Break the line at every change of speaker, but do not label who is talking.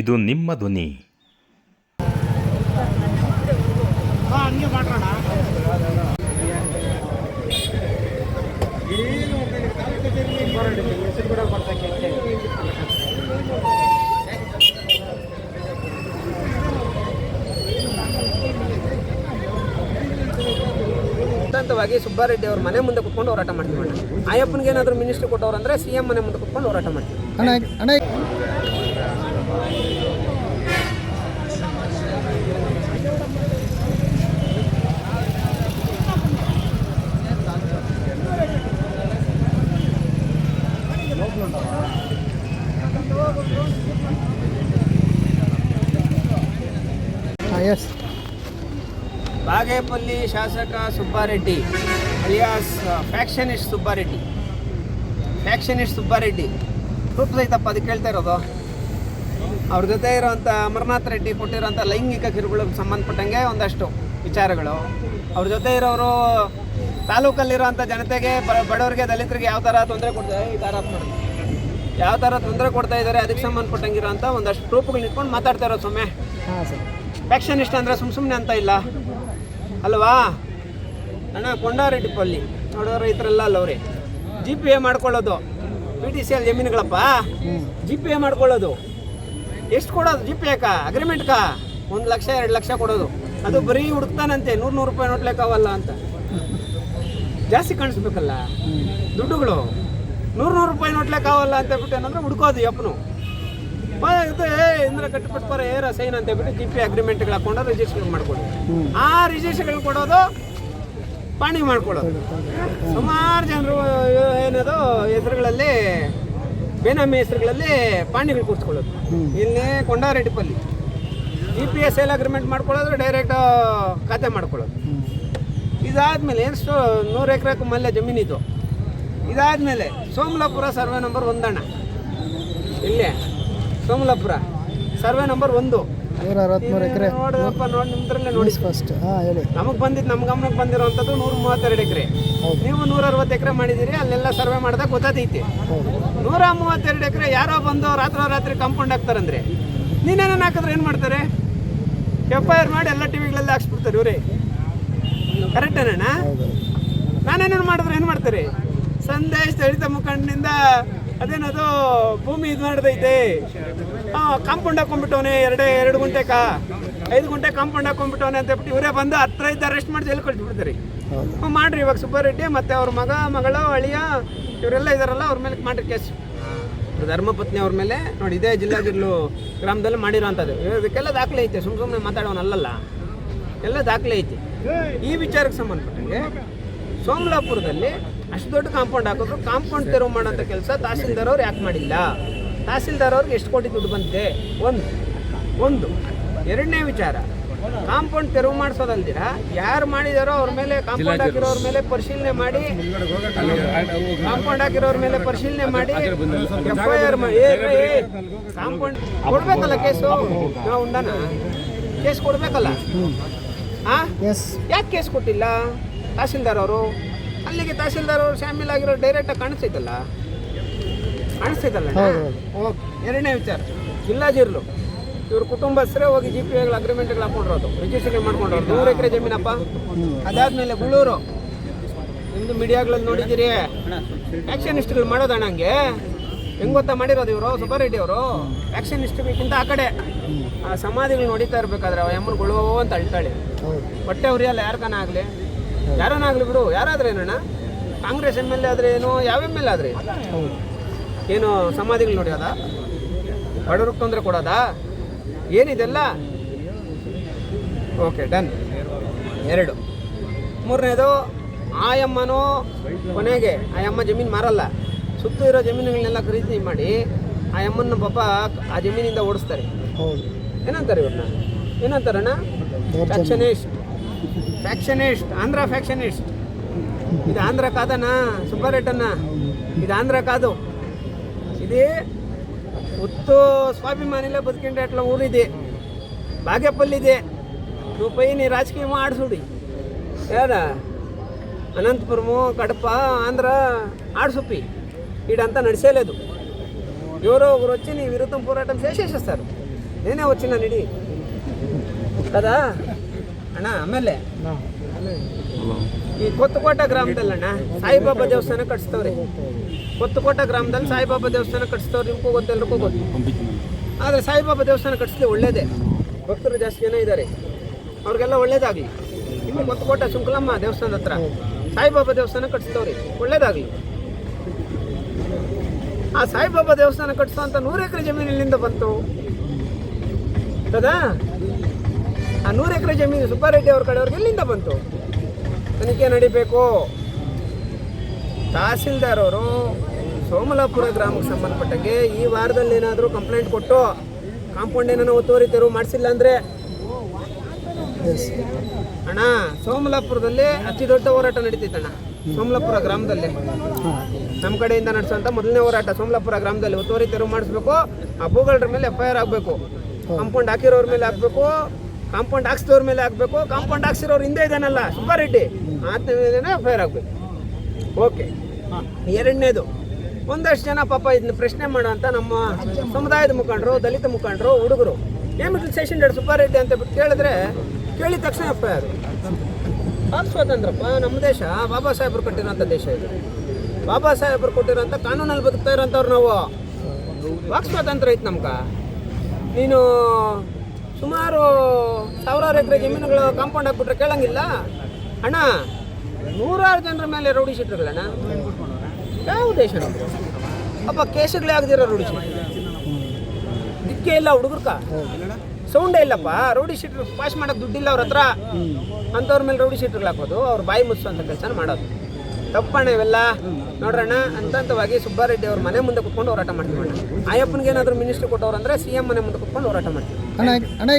ಇದು ನಿಮ್ಮ ಧ್ವನಿ.
ಸಿದ್ಧಾಂತವಾಗಿ ಸುಬ್ಬಾರೆಡ್ಡಿ ಅವ್ರ ಮನೆ ಮುಂದೆ ಕುತ್ಕೊಂಡು ಹೋರಾಟ ಮಾಡ್ತೀವಿ. ಅಯ್ಯಪ್ಪನಿಗೆ ಏನಾದರೂ ಮಿನಿಸ್ಟ್ರಿ ಕೊಟ್ಟವ್ರು ಅಂದರೆ CM ಮನೆ ಮುಂದೆ ಕುತ್ಕೊಂಡು ಹೋರಾಟ ಮಾಡ್ತೀವಿ. ಬಾಗೇಪಲ್ಲಿ ಶಾಸಕ ಸುಬ್ಬಾರೆಡ್ಡಿ ಅಲಿಯಾಸ್ ಫ್ಯಾಕ್ಷನಿಸ್ಟ್ ಸುಬ್ಬಾರೆಡ್ಡಿ ಪ್ರೂಫ್ ಸಹಿತಪ್ಪ ಅದಕ್ಕೆ ಕೇಳ್ತಾ ಇರೋದು. ಅವ್ರ ಜೊತೆ ಇರೋವಂಥ ಅಮರನಾಥ್ ರೆಡ್ಡಿ ಕೊಟ್ಟಿರೋಂಥ ಲೈಂಗಿಕ ಕಿರುಕುಳಕ್ಕೆ ಸಂಬಂಧಪಟ್ಟಂಗೆ ಒಂದಷ್ಟು ವಿಚಾರಗಳು, ಅವ್ರ ಜೊತೆ ಇರೋರು ತಾಲೂಕಲ್ಲಿರೋಂಥ ಜನತೆಗೆ ಬಡವರಿಗೆ ದಲಿತರಿಗೆ ಯಾವ ಥರ ತೊಂದರೆ ಕೊಡ್ತಾ ಇದ್ದಾರೆ ಅದಕ್ಕೆ ಸಂಬಂಧಪಟ್ಟಂಗಿರೋಂಥ ಒಂದಷ್ಟು ಪ್ರೂಫ್ಗಳನ್ನ ಇಟ್ಕೊಂಡು ಮಾತಾಡ್ತಾ ಇರೋದು. ಸೊಮ್ಮೆ ಫ್ಯಾಕ್ಷನಿಸ್ಟ್ ಅಂದರೆ ಸುಮ್ಮನೆ ಅಂತ ಇಲ್ಲ ಅಲ್ವಾ ಅಣ್ಣ. ಕೊಂಡಾರೆಡ್ಡಿಪಲ್ಲಿ ನೋಡೋ ರೈತರೆಲ್ಲ ಅಲ್ಲವ್ರಿ GPA ಮಾಡ್ಕೊಳ್ಳೋದು, PTCL ಜಮೀನುಗಳಪ್ಪ GPA ಮಾಡ್ಕೊಳ್ಳೋದು. ಎಷ್ಟು ಕೊಡೋದು GPA ಅಗ್ರಿಮೆಂಟ್ಕ? 1 ಲಕ್ಷ 2 ಲಕ್ಷ ಕೊಡೋದು. ಅದು ಬರೀ ಹುಡುಕ್ತಾನಂತೆ 100 ರೂಪಾಯಿ ನೋಟ್ ಲೆಕ್ಕವಲ್ಲ ಅಂತ. ಜಾಸ್ತಿ ಕಾಣಿಸ್ಬೇಕಲ್ಲ ದುಡ್ಡುಗಳು. 100 ರೂಪಾಯಿ ನೋಟ್ ಲೆಕ್ಕವಲ್ಲ ಅಂತ ಬಿಟ್ಟು ಏನಂದ್ರೆ ಹುಡ್ಕೋದು ಯಪ್ಪನು ಇಂದ್ರ ಕಟ್ಟಿಬಿಟ್ಕೋರೆ ಸೈನ್ ಅಂತ ಹೇಳ್ಬಿಟ್ಟು GPA ಅಗ್ರಿಮೆಂಟ್ಗಳು ಹಾಕೊಂಡು ರಿಜಿಸ್ಟ್ರೇಷನ್ ಮಾಡ್ಕೊಳ್ಳೋದು. ಆ ರಿಜಿಸ್ಟ್ರೇಷನ್ ಕೊಡೋದು ಪಾಣಿ ಮಾಡ್ಕೊಳ್ಳೋದು. ಸುಮಾರು ಜನರು ಏನದು ಹೆಸರುಗಳಲ್ಲಿ ಬೇನಾಮಿ ಹೆಸರುಗಳಲ್ಲಿ ಪಾಣಿಗಳು ಕೂರಿಸ್ಕೊಳ್ಳೋದು. ಇಲ್ಲಿ ಕೊಂಡಾರೆಡ್ಡಿಪಲ್ಲಿ GPA ಸೇಲ್ ಅಗ್ರಿಮೆಂಟ್ ಮಾಡ್ಕೊಳ್ಳೋದು, ಡೈರೆಕ್ಟ್ ಖಾತೆ ಮಾಡ್ಕೊಳ್ಳೋದು. ಇದಾದಮೇಲೆ ಏನು 100 ಎಕರೆಗೂ ಮಲ್ಲೆ ಜಮೀನಿದು. ಇದಾದಮೇಲೆ ಸೋಮಲಾಪುರ ಸರ್ವೆ ನಂಬರ್ 1 ಅಣ್ಣ. ಇಲ್ಲೇ ಸೋಮಲಾಪುರ ಸರ್ವೆ ನಂಬರ್ 1
163 ಎಕರೆ
ನೋಡಪ್ಪ. ನಿಮ್ದ್ರಲ್ಲೇ ನೋಡಿ
ಫಸ್ಟ್ ಹೇಳಿ.
ನಮ್ಮ ಗಮನಕ್ಕೆ ಬಂದಿರೋವಂಥದ್ದು 132 ಎಕರೆ. ನೀವು 160 ಎಕರೆ ಮಾಡಿದ್ದೀರಿ. ಅಲ್ಲೆಲ್ಲ ಸರ್ವೆ ಮಾಡಿದಾಗ ಗೊತ್ತಾದೈತಿ. 132 ಎಕರೆ ಯಾರೋ ಬಂದು ರಾತ್ರಿ ಕಾಂಪೌಂಡ್ ಹಾಕ್ತಾರಂದ್ರೆ ನೀನೇನೇನು ಹಾಕಿದ್ರೆ ಏನು ಮಾಡ್ತಾರೆ? FIR ಮಾಡಿ ಎಲ್ಲ ಟಿವಿಗಳಲ್ಲಿ ಹಾಕ್ಸ್ಬಿಡ್ತಾರೆ ಇವರೇ. ಕರೆಕ್ಟೇನಣ್ಣ? ನಾನೇನೇನು ಮಾಡಿದ್ರೆ ಏನು ಮಾಡ್ತಾರೆ? ಸಂದೇಶ ದಲಿತ ಮುಖಂಡನಿಂದ ಅದೇನದು ಭೂಮಿ ಇದು ಮಾಡಿದೈತೆ, ಕಾಂಪೌಂಡ್ ಹಾಕೊಂಡ್ಬಿಟ್ಟವನೆ 2 ಗುಂಟೆ 5 ಗುಂಟೆ ಕಾಂಪೌಂಡ್ ಹಾಕೊಂಡ್ಬಿಟ್ಟವನೆ ಅಂತ ಹೇಳ್ಬಿಟ್ಟು ಇವರೇ ಬಂದು ಹತ್ರ ಇದ್ದ ಅರೆಸ್ಟ್ ಮಾಡಿ ಜೈಲು ಕಳಿಸ್ಬಿಡ್ತಾರೆ. ಮಾಡ್ರಿ ಇವಾಗ ಸುಬ್ಬಾರೆಡ್ಡಿ ಮತ್ತು ಅವ್ರ ಮಗಳು ಅಳಿಯ ಇವರೆಲ್ಲ ಇದಾರಲ್ಲ ಅವ್ರ ಮೇಲೆ ಮಾಡ್ರಿ ಕೇಸ್. ಧರ್ಮಪತ್ನಿ ಅವ್ರ ಮೇಲೆ ನೋಡಿ ಇದೇ ಜಿಲ್ಲಾಜಿರ್ಲು ಗ್ರಾಮದಲ್ಲಿ ಮಾಡಿರೋ ಅಂಥದ್ದು. ಇದಕ್ಕೆಲ್ಲ ದಾಖಲೆ ಐತೆ, ಸುಮ್ಮನೆ ಮಾತಾಡೋನಲ್ಲ, ಎಲ್ಲ ದಾಖಲೆ ಐತಿ. ಈ ವಿಚಾರಕ್ಕೆ ಸಂಬಂಧಪಟ್ಟಂಗೆ ಸೋಮಲಾಪುರದಲ್ಲಿ ಅಷ್ಟು ದೊಡ್ಡ ಕಾಂಪೌಂಡ್ ಹಾಕಿದ್ರು. ಕಾಂಪೌಂಡ್ ತೆರವು ಮಾಡೋಂಥ ಕೆಲಸ ತಹಸೀಲ್ದಾರ್ ಅವ್ರು ಯಾಕೆ ಮಾಡಿಲ್ಲ? ತಹಸೀಲ್ದಾರ್ ಅವ್ರಿಗೆ ಎಷ್ಟು ಕೋಟಿ ದುಡ್ಡು ಬಂದಿದೆ? ಒಂದು. ಎರಡನೇ ವಿಚಾರ, ಕಾಂಪೌಂಡ್ ತೆರವು ಮಾಡಿಸೋದಲ್ದಿರ ಯಾರು ಮಾಡಿದಾರೋ ಅವ್ರ ಮೇಲೆ ಕಾಂಪೌಂಡ್ ಹಾಕಿರೋರ ಮೇಲೆ ಪರಿಶೀಲನೆ ಮಾಡಿ FIR ಮಾಡಿ ಕಾಂಪೌಂಡ್ ಕೊಡ್ಬೇಕಲ್ಲ. ಕೇಸು ನಾವು ಉಂಡನ ಕೇಸ್ ಕೊಡ್ಬೇಕಲ್ಲ. ಯಾಕೆ ಕೇಸ್ ಕೊಟ್ಟಿಲ್ಲ ತಹಸೀಲ್ದಾರ್ ಅವರು? ಅಲ್ಲಿಗೆ ತಹಸೀಲ್ದಾರ್ ಅವರು ಶಾಮೀಲಾಗಿರೋ ಡೈರೆಕ್ಟಾಗಿ ಕಾಣಿಸ್ತೈತಲ್ಲ. ಎರಡನೇ ವಿಚಾರ, ಜಿಲ್ಲಾಜಿರ್ಲು ಇವ್ರ ಕುಟುಂಬಸ್ಥರೇ ಹೋಗಿ GPA ಅಗ್ರಿಮೆಂಟ್ಗಳು ಹಾಕೊಂಡಿರೋದು, ರಿಜಿಸ್ಟ್ರೇಷನ್ ಮಾಡ್ಕೊಂಡಿರೋದು. 100 ಎಕರೆ ಜಮೀನಪ್ಪ. ಅದಾದ್ಮೇಲೆ ಗುಳೂರು, ನಿಮ್ಮದು ಮೀಡಿಯಾಗಳಲ್ಲಿ ನೋಡಿದ್ದೀರಿ, ಫ್ಯಾಕ್ಷನಿಸ್ಟ್ಗಳು ಮಾಡೋದಣ್ಣ. ಹಂಗೆ ಹೆಂಗೆ ಗೊತ್ತಾ ಮಾಡಿರೋದು ಇವರು ಸುಬ್ಬಾರೆಡ್ಡಿ ಅವರು? ಫ್ಯಾಕ್ಷನಿಸ್ಟ್ಗಳಿಗಿಂತ ಆ ಕಡೆ ಆ ಸಮಾಧಿಗಳು ನೋಡಿತಾ ಇರ್ಬೇಕಾದ್ರೆ ಅವ ಎಮ್ಮನ್ಗಳು ಅಂತ ಅಳ್ತಾಳೆ. ಹೊಟ್ಟೆ ಉರಿಯಲ್ಲ ಯಾರನ್ನಾಗಲಿ ಬಿಡು. ಯಾರಾದ್ರೆ ಏನಣ್ಣ? ಕಾಂಗ್ರೆಸ್ MLA ಆದರೆ ಏನು, ಯಾವ MLA ಆದರೆ ಏನು ಸಮಾಧಿಗಳು ನೋಡ್ಯೋದ? ಬಡವ್ರಿಗೆ ತೊಂದರೆ ಕೊಡೋದಾ? ಏನಿದೆಲ್ಲ? Okay, done. 2. ಮೂರನೇದು, ಆಯಮ್ಮನೂ ಕೊನೆಗೆ ಆಯಮ್ಮ ಜಮೀನು ಮಾರಲ್ಲ, ಸುತ್ತು ಇರೋ ಜಮೀನುಗಳನ್ನೆಲ್ಲ ಖರೀದಿ ಮಾಡಿ ಆಯಮ್ಮನ ಪಾಪ ಆ ಜಮೀನಿಂದ ಓಡಿಸ್ತಾರೆ. ಏನಂತಾರೆ ಇವ್ರನ್ನ? ಏನಂತಾರಣ್ಣ? ಫ್ಯಾಕ್ಷನಿಸ್ಟ್. ಆಂಧ್ರ ಫ್ಯಾಕ್ಷನಿಸ್ಟ್. ಇದು ಆಂಧ್ರ ಕಾದಣ್ಣ ಸುಬ್ಬಾರೆಡ್ಡಣ್ಣ, ಇದು ಆಂಧ್ರ ಕಾದು. ಇದೇ ಒತ್ತು ಸ್ವಾಭಿಮಾನಿಲೇ ಬದುಕಿಂಡ ಅಟ್ಲ ಊರಿದೆ, ಬಾಗೇಪಲ್ಲಿದೆ. ರೂಪಾಯಿ ನೀ ರಾಜಕೀಯ ಆಡಿಸುಡಿ ಯಾರ అనంతపురము కడప ఆంధ్ర ఆడసుప్పి ఈడంతా నడిచేలేదు. ఎవరో ఒకరు వచ్చి నీ విరుద్ధం పోరాటం చేసేస్తారు. ಏನೇ ವಚ್ಚಿನ ನಡಿ ಅದಾ ಅಣ್ಣ. ಆಮೇಲೆ ಈ ಕೊತ್ತಕೋಟ ಗ್ರಾಮದಲ್ಲಣ್ಣ ಸಾಯಿಬಾಬಾ ದೇವಸ್ಥಾನ ಕಟ್ಸ್ತವ್ರೆ. ಕೊತ್ತಕೋಟ ಗ್ರಾಮದಲ್ಲಿ ಸಾಯಿಬಾಬಾ ದೇವಸ್ಥಾನ ಕಟ್ಸ್ತವ್ರು, ನಿಮ್ಗೂ ಗೊತ್ತು, ಎಲ್ರಿಗೂ ಗೊತ್ತು. ಆದರೆ ಸಾಯಿಬಾಬಾ ದೇವಸ್ಥಾನ ಕಟ್ಸ್ಲಿ ಒಳ್ಳೇದೇ, ಭಕ್ತರು ಜಾಸ್ತಿ ಜನ ಇದ್ದಾರೆ, ಅವ್ರಿಗೆಲ್ಲ ಒಳ್ಳೇದಾಗಲಿ. ಇಲ್ಲಿ ಕೊತ್ತಕೋಟ ಸುಂಕಲಮ್ಮ ದೇವಸ್ಥಾನದ ಹತ್ರ ಸಾಯಿಬಾಬಾ ದೇವಸ್ಥಾನ ಕಟ್ಸ್ತವ್ರಿ, ಒಳ್ಳೇದಾಗಲಿ. ಆ ಸಾಯಿಬಾಬಾ ದೇವಸ್ಥಾನ ಕಟ್ಸೋ ಅಂತ 100 ಎಕರೆ ಜಮೀನು ಇಲ್ಲಿಂದ ಬಂತು ಹೌದಾ? ಆ 100 ಎಕರೆ ಜಮೀನು ಸುಬ್ಬಾರೆಡ್ಡಿ ಅವ್ರ ಕಡೆಯವ್ರಿಗೆ ಎಲ್ಲಿಂದ ಬಂತು? ತನಿಖೆ ನಡಿಬೇಕು. ತಹಸೀಲ್ದಾರ್ ಅವರು ಸೋಮಲಾಪುರ ಗ್ರಾಮಕ್ಕೆ ಸಂಬಂಧಪಟ್ಟಂಗೆ ಈ ವಾರದಲ್ಲಿ ಏನಾದರೂ ಕಂಪ್ಲೇಂಟ್ ಕೊಟ್ಟು ಕಾಂಪೌಂಡ್ ಏನಾದ್ರು ಒತ್ತುವರಿ ತೆರವು ಮಾಡಿಸಿಲ್ಲ ಅಂದರೆ ಅಣ್ಣ, ಸೋಮಲಾಪುರದಲ್ಲಿ ಅತಿ ದೊಡ್ಡ ಹೋರಾಟ ನಡೀತೈತಣ್ಣ. ಸೋಮಲಾಪುರ ಗ್ರಾಮದಲ್ಲಿ ನಮ್ಮ ಕಡೆಯಿಂದ ನಡೆಸುವಂಥ ಮೊದಲನೇ ಹೋರಾಟ ಸೋಮಲಾಪುರ ಗ್ರಾಮದಲ್ಲಿ ಒತ್ತುವರಿ ತೆರವು ಮಾಡಿಸ್ಬೇಕು. ಆ ಭೂಗಳರ ಮೇಲೆ FIR ಆಗಬೇಕು, ಕಾಂಪೌಂಡ್ ಹಾಕಿರೋರ ಮೇಲೆ ಹಾಕಬೇಕು, ಕಾಂಪೌಂಡ್ ಹಾಕ್ಸಿದವ್ರ ಮೇಲೆ ಹಾಕಬೇಕು, ಕಾಂಪೌಂಡ್ ಹಾಕ್ಸಿರೋರು ಹಿಂದೆ ಇದ್ದಾನಲ್ಲ ಸುಬ್ಬಾರೆಡ್ಡಿ ಆತನ ಮೇಲೆ FIR ಆಗಬೇಕು. ಓಕೆ. ಎರಡನೇದು, ಒಂದಷ್ಟು ಜನ ಪಾಪ ಇದನ್ನ ಪ್ರಶ್ನೆ ಮಾಡೋಂಥ ನಮ್ಮ ಸಮುದಾಯದ ಮುಖಂಡರು, ದಲಿತ ಮುಖಂಡರು, ಹುಡುಗರು ಮಿಡ್ಲ್ ಸೆಷನ್ ಡೇಡ್ ಸುಬ್ಬಾರೆಡ್ಡಿ ಅಂತ ಬಿಟ್ಟು ಕೇಳಿದ್ರೆ ಕೇಳಿದ ತಕ್ಷಣ FIR. ವಾಕ್ ಸ್ವಾತಂತ್ರ್ಯಪ್ಪ, ನಮ್ಮ ದೇಶ ಬಾಬಾ ಸಾಹೇಬರು ಕಟ್ಟಿರೋಂಥ ದೇಶ ಇದು. ಬಾಬಾ ಸಾಹೇಬರು ಕೊಟ್ಟಿರೋಂಥ ಕಾನೂನಲ್ಲಿ ಬದುಕ್ತಾ ಇರೋಂಥವ್ರು ನಾವು. ವಾಕ್ ಸ್ವಾತಂತ್ರ್ಯ ಐತೆ ನಮ್ಗೆ. ನೀನು ಸುಮಾರು 1000 ಎಕರೆ ಜಮೀನುಗಳು ಕಾಂಪೌಂಡ್ ಹಾಕ್ಬಿಟ್ರೆ ಕೇಳಂಗಿಲ್ಲ ಅಣ್ಣ. 100 ಜನರ ಮೇಲೆ ರೌಡಿ ಶೀಟ್ಗಳಣ್ಣ. ಯಾವ ದೇಶ ನಮ್ಮದು? ಅಪ್ಪ ಕೇಸುಗಳೇ ಆಗದಿರೋ ರೌಡಿ ಶೀಟ್, ದಿಕ್ಕೇ ಇಲ್ಲ ಹುಡುಗರ್ಕ, ಸೌಂಡೇ ಇಲ್ಲಪ್ಪ. ರೌಡಿ ಶೀಟ್ ಪಾಸ್ ಮಾಡೋಕೆ ದುಡ್ಡಿಲ್ಲ ಅವ್ರ ಹತ್ರ, ಅಂಥವ್ರ ಮೇಲೆ ರೌಡಿ ಶೀಟ್ಗಳು ಹಾಕೋದು, ಅವ್ರು ಬಾಯಿ ಮುಚ್ಚುವಂಥ ಕೆಲಸನ ಮಾಡೋದು ತಪ್ಪಣ್ಣ ಇವೆಲ್ಲ. ನೋಡ್ರಣ್ಣ, ಹಂತವಾಗಿ ಸುಬ್ಬಾರೆಡ್ಡಿ ಅವ್ರ ಮನೆ ಮುಂದೆ ಕುತ್ಕೊಂಡು ಹೋರಾಟ ಮಾಡ್ತೀವಿ ಅಣ್ಣ. ಆಯಪ್ಪನಿಗೆ ಏನಾದರೂ ಮಿನಿಸ್ಟ್ರಿ ಕೊಟ್ಟವ್ರಂದ್ರೆ CM ಮನೆ ಮುಂದೆ ಕುತ್ಕೊಂಡು ಹೋರಾಟ ಮಾಡ್ತೀವಿ
ಅಣ್ಣ.